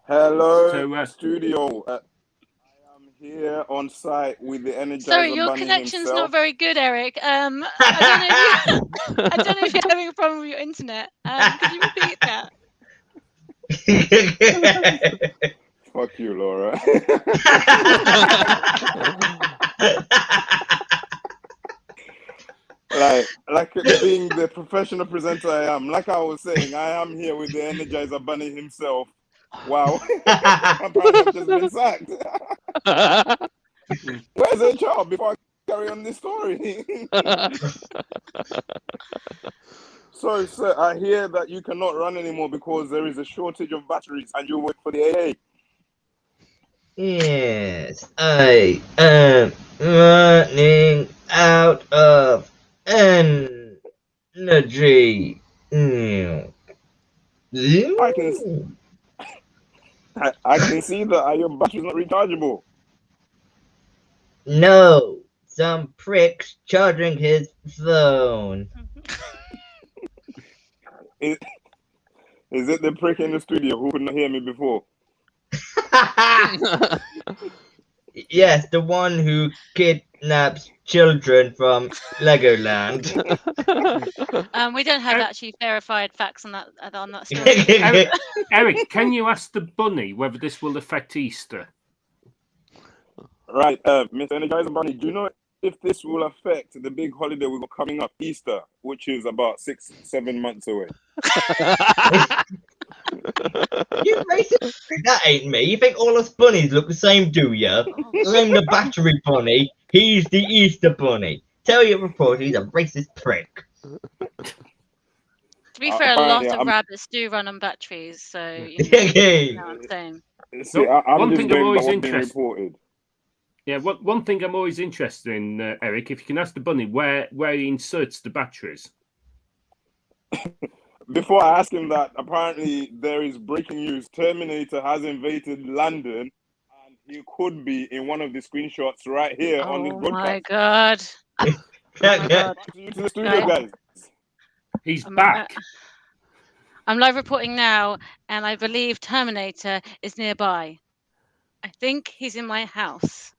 Hello, studio. I am here on site with the Energizer Sorry, your Bunny connection's himself. not very good, Eric. I don't know if you're having a problem with your internet. Could you repeat that? Fuck you, Laura. like being the professional presenter I am, like I was saying, I am here with the Energizer Bunny himself. Wow. Apparently I've just been sacked. Where's HR before I carry on this story? So, sir, I hear that you cannot run anymore because there is a shortage of batteries and you work for the AA. Yes, I am running out of energy. I can see that your battery's not rechargeable. No, some prick's charging his phone. Is it the prick in the studio who couldn't hear me before? Yes, the one who kidnaps children from Legoland. We don't have actually verified facts on that story. Eric, can you ask the bunny whether this will affect Easter? Right, Mr. Energizer Bunny, do you know if this will affect the big holiday we've got coming up, Easter, which is about 6-7 months away? You racist? That ain't me. You think all us bunnies look the same, do ya? I'm the battery bunny. He's the Easter bunny. Tell your reporter he's a racist prick. To be fair, a lot of rabbits do run on batteries, so you know what I'm saying. See, I'm just going by what's being reported. Yeah, one thing I'm always interested in, Eric, if you can ask the bunny where he inserts the batteries. Before I ask him that, apparently there is breaking news. Terminator has invaded London, and he could be in one of the screenshots right here on this broadcast. Oh my god! To the studio, guys. He's back. I'm live reporting now, and I believe Terminator is nearby. I think he's in my house.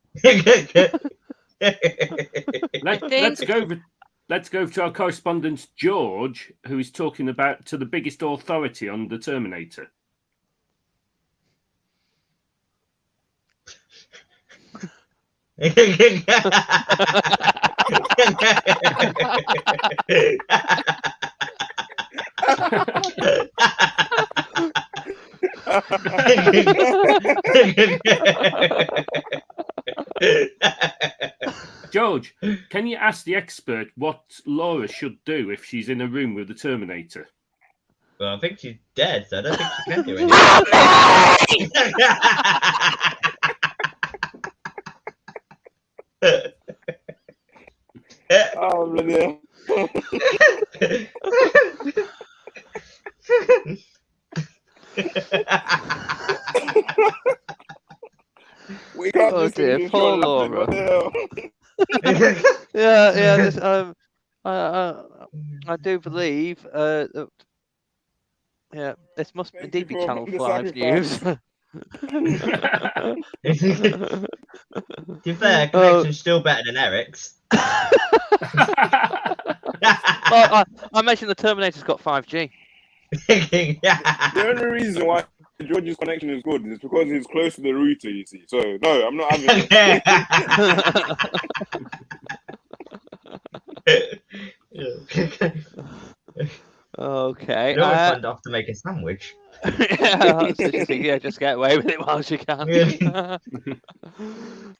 Let's go to our correspondent George, who is talking to the biggest authority on the Terminator. George, can you ask the expert what Laura should do if she's in a room with the Terminator? Well, I think she's dead, so I don't think she can do anything. Oh, bloody we got oh this dear, poor Laura. I do believe this must indeed be Channel 5 news. To be fair, connection's still better than Eric's. Well, I mentioned the Terminator's got 5G. The only reason why George's connection is good is because he's close to the router, you see. So, no, I'm not having it. Okay. You always find off to make a sandwich. Just get away with it whilst you can.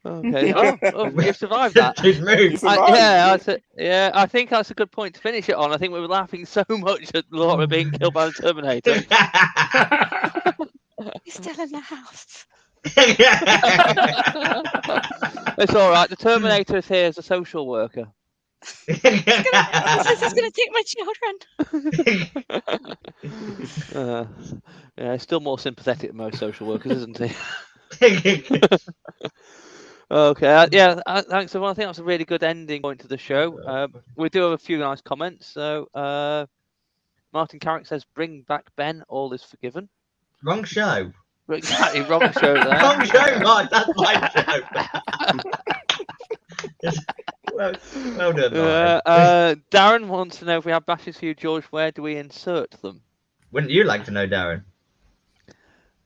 Okay. You survived that. I think that's a good point to finish it on. I think we were laughing so much at Laura being killed by the Terminator. He's still in the house. It's all right. The Terminator is here as a social worker. He says he's going to take my children. Yeah, he's still more sympathetic than most social workers, isn't he? Okay, thanks everyone. I think that's a really good ending point to the show. We do have a few nice comments. So, Martin Carrick says, "Bring back Ben. All is forgiven." Wrong show. Exactly, wrong show there. Wrong show, Mark. That's my show. well done, Mark. Darren wants to know if we have bashes for you, George. Where do we insert them? Wouldn't you like to know, Darren?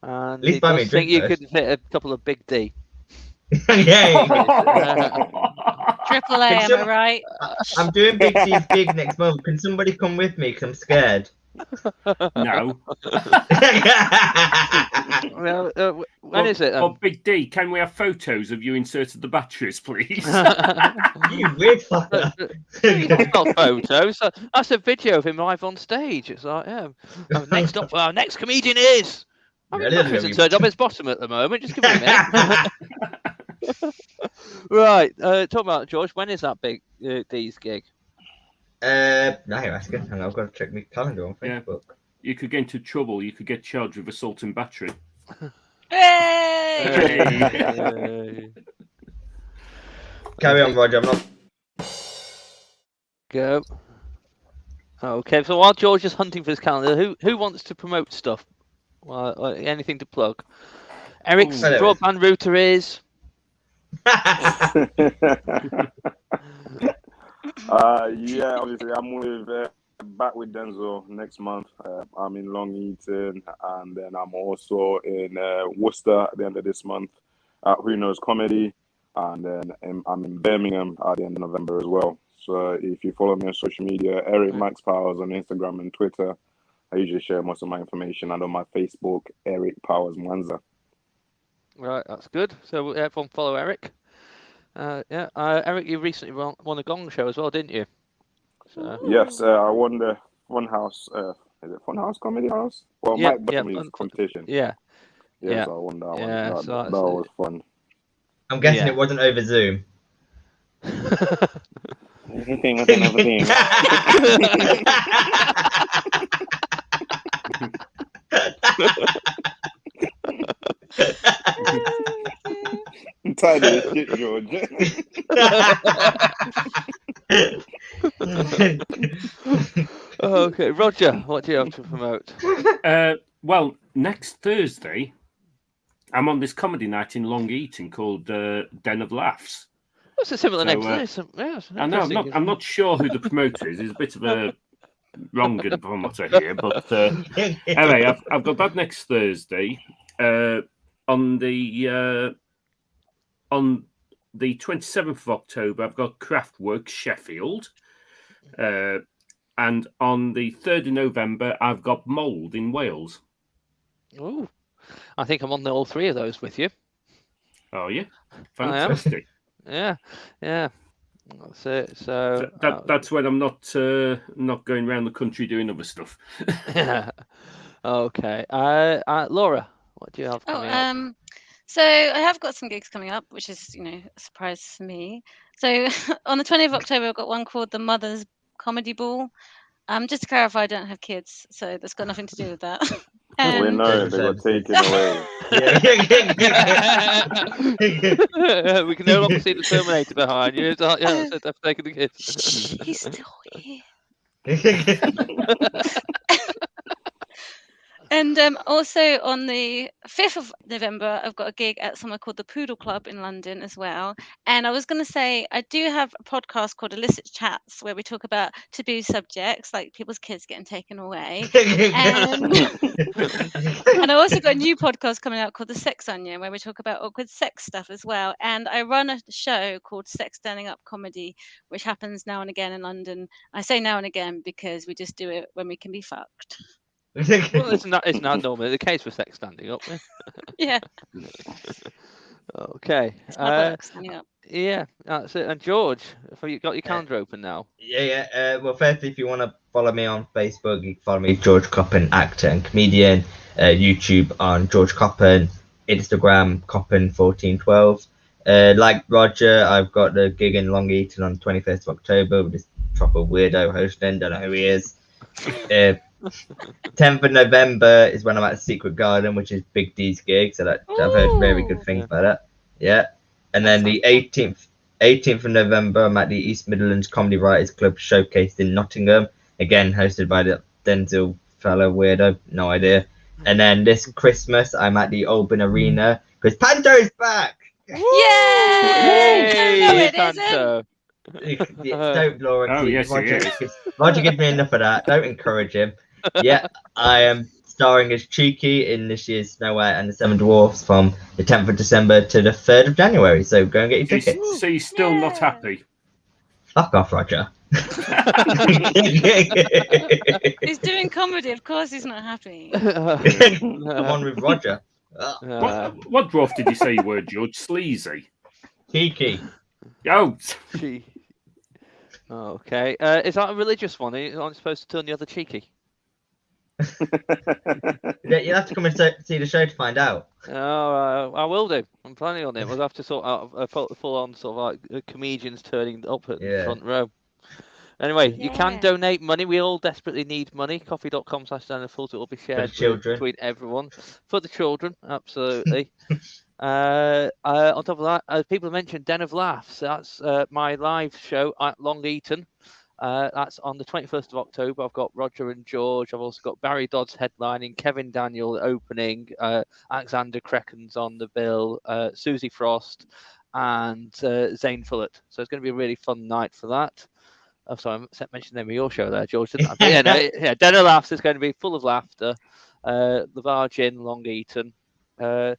And At least he buy me does a drink think you first. could fit a couple of Big D. Yay! Triple A, am I right? I'm doing Big D's gig next month. Can somebody come with me? Because I'm scared. No. Well, when is it? Well, Big D, can we have photos of you inserted the batteries, please? You weird fucker. It's not photos. That's a video of him live on stage. It's like, yeah. Next up, our next comedian is. I mean, batteries inserted up his bottom at the moment. Just give me a minute. Right. Talk about George. When is that Big D's gig? No, you're asking. Hang on, I've got to check my calendar on Facebook. Yeah. You could get into trouble. You could get charged with assault and battery. Hey! Carry on, Roger. I'm not. Go. Okay. So while George is hunting for his calendar, who wants to promote stuff? Anything to plug? Eric's broadband router is. Yeah, obviously I'm back with Denzil next month. I'm in Long Eaton, and then I'm also in Worcester at the end of this month at Who Knows Comedy, and then I'm in Birmingham at the end of November as well. So if you follow me on social media, Eric Max Powers on Instagram and Twitter, I usually share most of my information, and on my Facebook, Eric Powers Mwanza. Right, that's good. So everyone follow Eric. Eric, you recently won a Gong Show as well, didn't you? So... Yes, I won the Funhouse. Is it Funhouse Comedy House? Well, Mike Buttermy's competition. Yeah. Yeah, so I won that one. Yeah, that was fun. I'm guessing it wasn't over Zoom. Everything. I'm tired of this shit, George. Okay, Roger, what do you have to promote? Well, next Thursday, I'm on this comedy night in Long Eaton called Den of Laughs. What's a similar name to this? I know, I'm not sure who the promoter is. He's a bit of a wrong from what I hear, but anyway, I've got that next Thursday. On the 27th of October, I've got Craftworks Sheffield, and on the 3rd of November, I've got Mould in Wales. Oh, I think I'm on all three of those with you. Oh yeah, fantastic. Yeah. That's it. So that's when I'm not going around the country doing other stuff. Yeah. Okay. Laura, what do you have coming up? So I have got some gigs coming up, which is, a surprise for me. So on the 20th of October, I've got one called the Mother's Comedy Ball. Just to clarify, I don't have kids, so that's got nothing to do with that. We know they were taken away. We can no longer see the Terminator behind you. Yeah, they've taken the kids. He's still here. And also on the 5th of November, I've got a gig at somewhere called the Poodle Club in London as well. And I was going to say, I do have a podcast called Illicit Chats where we talk about taboo subjects, like people's kids getting taken away. And I also got a new podcast coming out called The Sex Onion, where we talk about awkward sex stuff as well. And I run a show called Sex Standing Up Comedy, which happens now and again in London. I say now and again because we just do it when we can be fucked. Well, it's not normally the case for sex standing up. Yeah. Okay. It's my book, standing up. Yeah, that's it. And George, have you got your calendar open now? Yeah. Well, firstly, if you want to follow me on Facebook, you can follow me, George Coppen, actor and comedian. YouTube on George Coppen. Instagram Coppen1412. Like Roger, I've got the gig in Long Eaton on 21st of October with this proper weirdo hosting. Don't know who he is. 10th of November is when I'm at Secret Garden, which is Big D's gig. So that I've heard very good things about that. Yeah. And then the 18th of November, I'm at the East Midlands Comedy Writers Club showcased in Nottingham. Again, hosted by the Denzil fellow weirdo. No idea. And then this Christmas, I'm at the Oban Arena because Panto's back. Yay! Panto. Don't Laura. Oh, yes, Roger, he is. Roger gives me enough of that. Don't encourage him. Yeah, I am starring as Cheeky in this year's Snow White and the Seven Dwarfs from the 10th of December to the 3rd of January. So go and get your tickets. So you're still not happy? Fuck off, Roger. He's doing comedy. Of course, he's not happy. Come on with Roger. What dwarf did you say you were, George? Sleazy? Cheeky. Oh, Okay. Is that a religious one? Aren't you supposed to turn the other cheeky? You'll have to come and see the show to find out. Oh, I will do. I'm planning on it. We'll have to sort out a full-on sort of like comedians turning up at the front row. Anyway, you can donate money. We all desperately need money. Coffee.com/standup. It will be shared between everyone. For the children, absolutely. On top of that, people mentioned Den of Laughs. That's my live show at Long Eaton. That's on the 21st of October. I've got Roger and George. I've also got Barry Dodds headlining, Kevin Daniel opening, Alexander Krecken's on the bill, Susie Frost, and Zane Fullett. So it's going to be a really fun night for that. Oh, sorry, I mentioned the name of your show there, George, didn't I? But Den of Laughs is going to be full of laughter. Lavarge Inn, Long Eaton. Then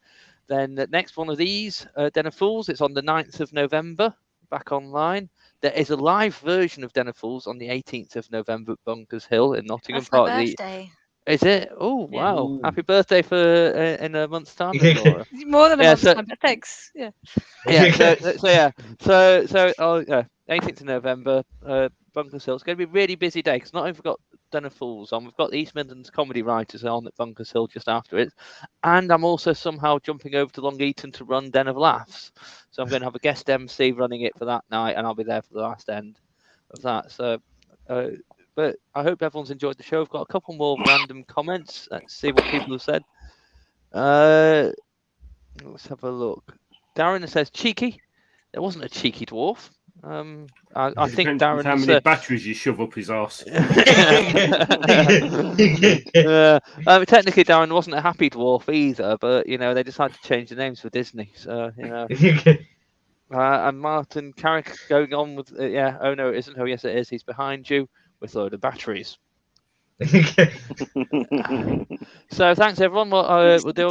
the next one of these, Den of Fools, it's on the 9th of November, back online. There is a live version of Den of Fools on the 18th of November at Bunkers Hill in Nottingham. That's my birthday. Is it? Oh, wow. Ooh. Happy birthday for in a month's time, Laura. More than a month's time, but thanks. Yeah. Yeah, so 18th of November, Bunkers Hill. It's going to be a really busy day because not only have we got Den of Fools on, we've got the East Midlands Comedy Writers on at Bunkers Hill just after it, and I'm also somehow jumping over to Long Eaton to run Den of Laughs. So I'm going to have a guest MC running it for that night, and I'll be there for the last end of that. So, but I hope everyone's enjoyed the show. I've got a couple more random comments. Let's see what people have said. Let's have a look. Darren says cheeky. There wasn't a cheeky dwarf. I think Darren. How many batteries you shove up his arse? Technically, Darren wasn't a happy dwarf either, but you know they decided to change the names for Disney. So you know. And Martin Carrick going on with oh no, it isn't. Oh yes, it is. He's behind you with a load of batteries. So thanks everyone. We'll do.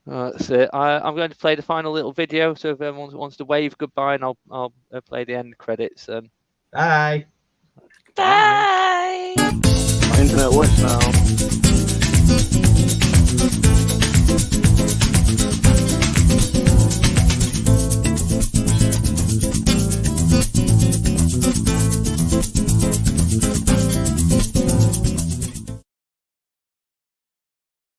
That's it. I'm going to play the final little video. So if everyone wants to wave goodbye, and I'll play the end credits. Bye. Bye. My internet works now.